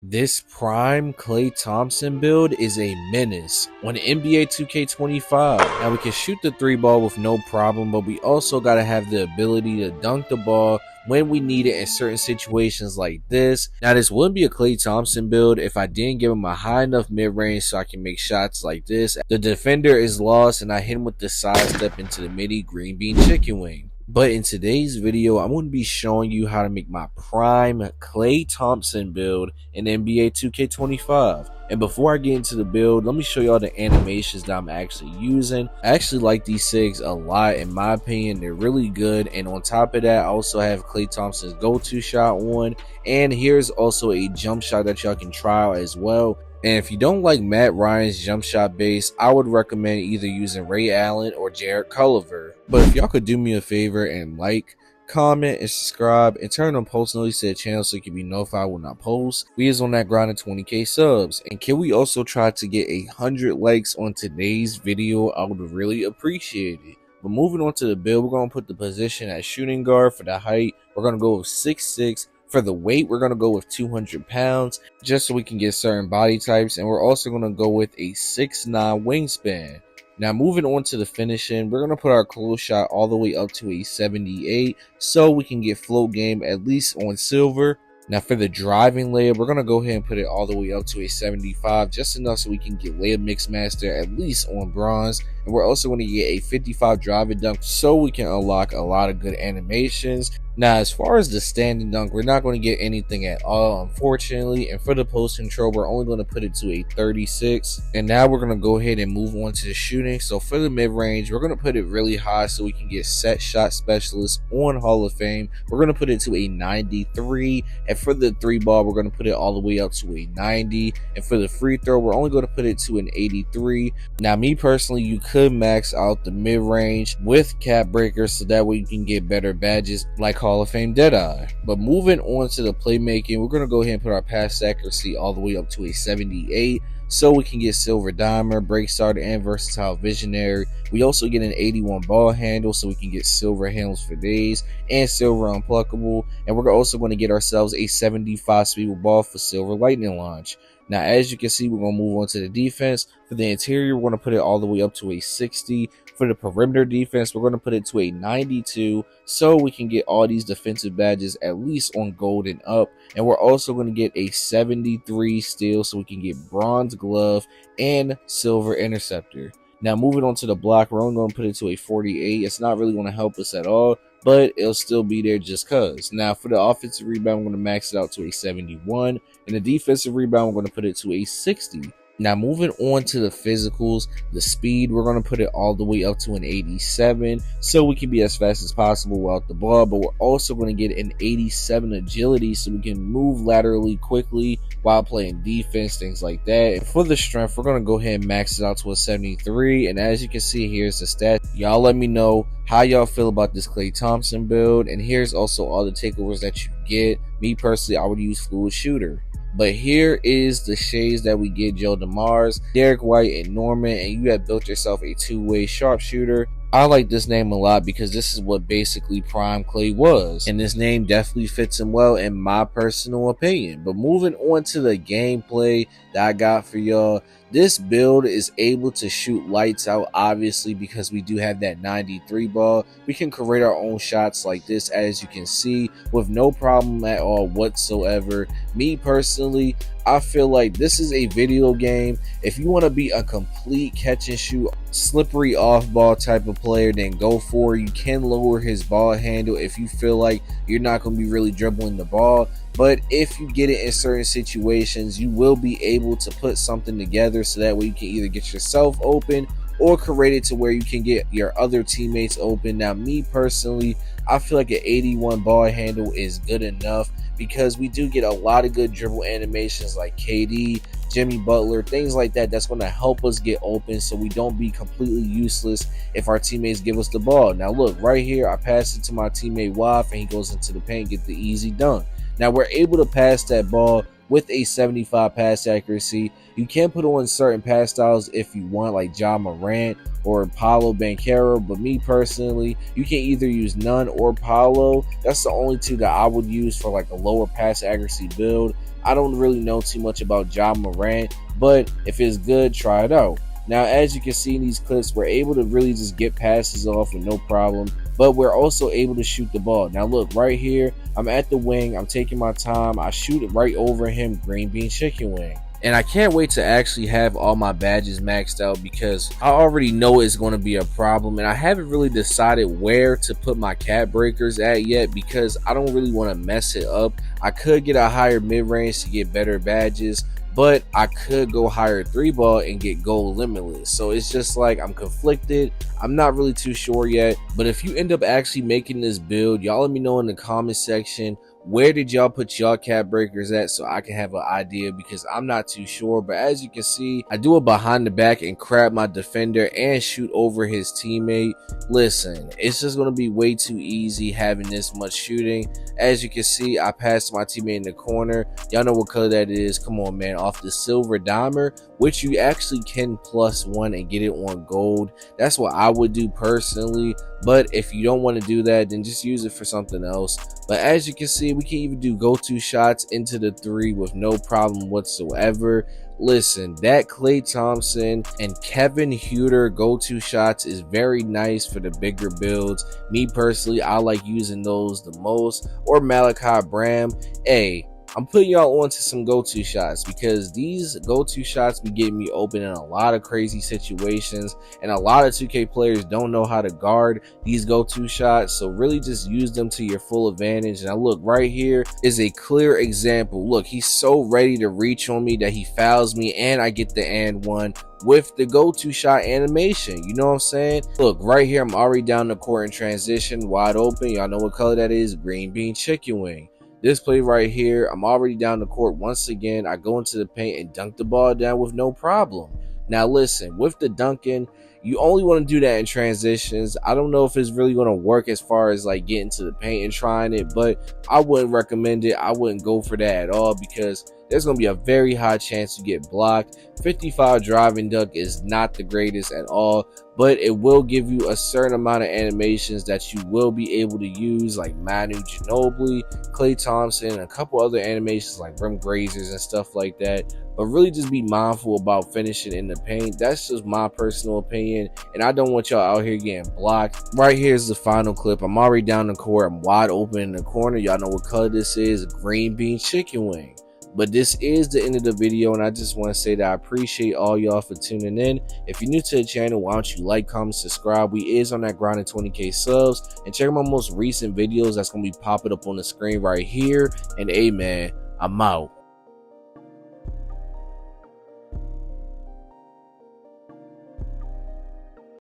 This prime KLAY Thompson build is a menace on NBA 2K25. Now we can shoot the three ball with no problem, but we also got to have the ability to dunk the ball when we need it in certain situations like this. Now this wouldn't be a KLAY Thompson build if I didn't give him a high enough mid-range so I can make shots like this. The defender is lost and I hit him with the side step into the midi green bean chicken wing. But in today's video, I'm going to be showing you how to make my prime KLAY Thompson build in NBA 2K25. And before I get into the build, let me show y'all the animations that I'm actually using. I actually like these SIGs a lot. In my opinion, they're really good. And on top of that, I also have KLAY Thompson's go-to shot one. And here's also a jump shot that y'all can try out as well. And if you don't like Matt Ryan's jump shot base, I would recommend either using Ray Allen or Jared Culliver. But if y'all could do me a favor and like, comment, and subscribe, and turn on post notifications to the channel so you can be notified when I post. We is on that grind of 20k subs. And can we also try to get 100 likes on today's video? I would really appreciate it. But moving on to the build, we're going to put the position at shooting guard. For the height, we're going to go with 6'6". For the weight, we're going to go with 200 pounds just so we can get certain body types. And we're also going to go with a 6'9" wingspan. Now moving on to the finishing, we're going to put our close shot all the way up to a 78 so we can get float game at least on silver. Now for the driving layup, we're going to go ahead and put it all the way up to a 75, just enough so we can get layup mix master at least on bronze. And we're also going to get a 55 drive and dunk so we can unlock a lot of good animations. Now as far as the standing dunk, we're not going to get anything at all, unfortunately. And for the post control, we're only going to put it to a 36. And now we're going to go ahead and move on to the shooting. So for the mid range, we're going to put it really high so we can get set shot specialist on Hall of Fame. We're going to put it to a 93. And for the three ball, we're going to put it all the way up to a 90. And for the free throw, we're only going to put it to an 83. Now me personally, you could max out the mid range with cap breakers so that way you can get better badges like Hall of Fame DEADEYE. But moving on to the playmaking, we're going to go ahead and put our pass accuracy all the way up to a 78 so we can get silver dimer, break starter, and versatile visionary. We also get an 81 ball handle so we can get silver handles for days and silver unpluckable. And we're also going to get ourselves a 75 speed with ball for silver lightning launch. Now as you can see, we're going to move on to the defense. For the interior, we're going to put it all the way up to a 60. For the perimeter defense, we're going to put it to a 92 so we can get all these defensive badges at least on gold and up. And we're also going to get a 73 steal so we can get bronze glove and silver interceptor. Now moving on to the block, we're only going to put it to a 48. It's not really going to help us at all, but it'll still be there just cuz. Now for the offensive rebound, we're going to max it out to a 71. And the defensive rebound, we're going to put it to a 60. Now moving on to the physicals, the speed, we're going to put it all the way up to an 87 so we can be as fast as possible without the ball. But we're also going to get an 87 agility so we can move laterally quickly while playing defense, things like that. And for the strength, we're going to go ahead and max it out to a 73. And as you can see, here's the stats. Y'all let me know how y'all feel about this KLAY Thompson build. And here's also all the takeovers that you get. Me personally, I would use fluid shooter. But here is the shades that we get: Joe DeMars, Derek White, and Norman. And you have built yourself a two-way sharpshooter. I like this name a lot because this is what basically prime KLAY was. And this name definitely fits him well in my personal opinion. But moving on to the gameplay that I got for y'all. This build is able to shoot lights out, obviously, because we do have that 93 ball. We can create our own shots like this, as you can see, with no problem at all whatsoever. Me personally, I feel like this is a video game. If you want to be a complete catch and shoot, slippery off ball type of player, then go for it. You can lower his ball handle if you feel like you're not going to be really dribbling the ball. But if you get it in certain situations, you will be able to put something together so that way you can either get yourself open or create it to where you can get your other teammates open. Now, me personally, I feel like an 81 ball handle is good enough because we do get a lot of good dribble animations like KD, Jimmy Butler, things like that. That's going to help us get open so we don't be completely useless if our teammates give us the ball. Now, look, right here, I pass it to my teammate Waff, and he goes into the paint, get the easy dunk. Now, we're able to pass that ball with a 75 pass accuracy. You can put on certain pass styles if you want, like Ja Morant or Paolo Banchero, but me personally, you can either use none or Paolo. That's the only two that I would use for like a lower pass accuracy build. I don't really know too much about John Morant, but if it's good, try it out. Now, as you can see in these clips, we're able to really just get passes off with no problem, but we're also able to shoot the ball. Now look, right here, I'm at the wing, I'm taking my time, I shoot it right over him, green bean chicken wing. And I can't wait to actually have all my badges maxed out because I already know it's going to be a problem, and I haven't really decided where to put my cap breakers at yet because I don't really want to mess it up. I could get a higher mid-range to get better badges, but I could go higher 3-ball and get gold limitless. So it's just like I'm conflicted. I'm not really too sure yet, but if you end up actually making this build, y'all let me know in the comment section. Where did y'all put y'all cap breakers at so I can have an idea, because I'm not too sure. But as you can see, I do it behind the back and crab my defender and shoot over his teammate. Listen, it's just going to be way too easy having this much shooting. As you can see, I passed my teammate in the corner. Y'all know what color that is. Come on, man. Off the silver dimer, which you actually can +1 and get it on gold. That's what I would do personally. But if you don't want to do that, then just use it for something else. But as you can see, we can even do go-to shots into the 3 with no problem whatsoever. Listen, that KLAY Thompson and Kevin Huerter go-to shots is very nice for the bigger builds. Me personally, I like using those the most. Or Malachi Bram. Hey, I'm putting y'all onto some go-to shots because these go-to shots be getting me open in a lot of crazy situations, and a lot of 2K players don't know how to guard these go-to shots, so really just use them to your full advantage. And I look right here is a clear example. Look, he's so ready to reach on me that he fouls me, and I get the and one with the go-to shot animation. You know what I'm saying? Look right here, I'm already down the court in transition, wide open. Y'all know what color that is, green bean chicken wing. This play right here, I'm already down the court once again. I go into the paint and dunk the ball down with no problem. Now listen, with the dunking, you only want to do that in transitions. I don't know if it's really going to work as far as like getting to the paint and trying it, but I wouldn't recommend it. I wouldn't go for that at all because there's going to be a very high chance to get blocked. 55 driving dunk is not the greatest at all, but it will give you a certain amount of animations that you will be able to use, like Manu Ginobili, KLAY Thompson, and a couple other animations like rim grazers and stuff like that. But really just be mindful about finishing in the paint. That's just my personal opinion, and I don't want y'all out here getting blocked. Right here's the final clip. I'm already down the court. I'm wide open in the corner. Y'all know what color this is, green bean chicken wing. But this is the end of the video, and I just want to say that I appreciate all y'all for tuning in. If you're new to the channel, why don't you like, comment, subscribe. We is on that grind of 20K subs, and check out my most recent videos that's going to be popping up on the screen right here. And hey man, I'm out.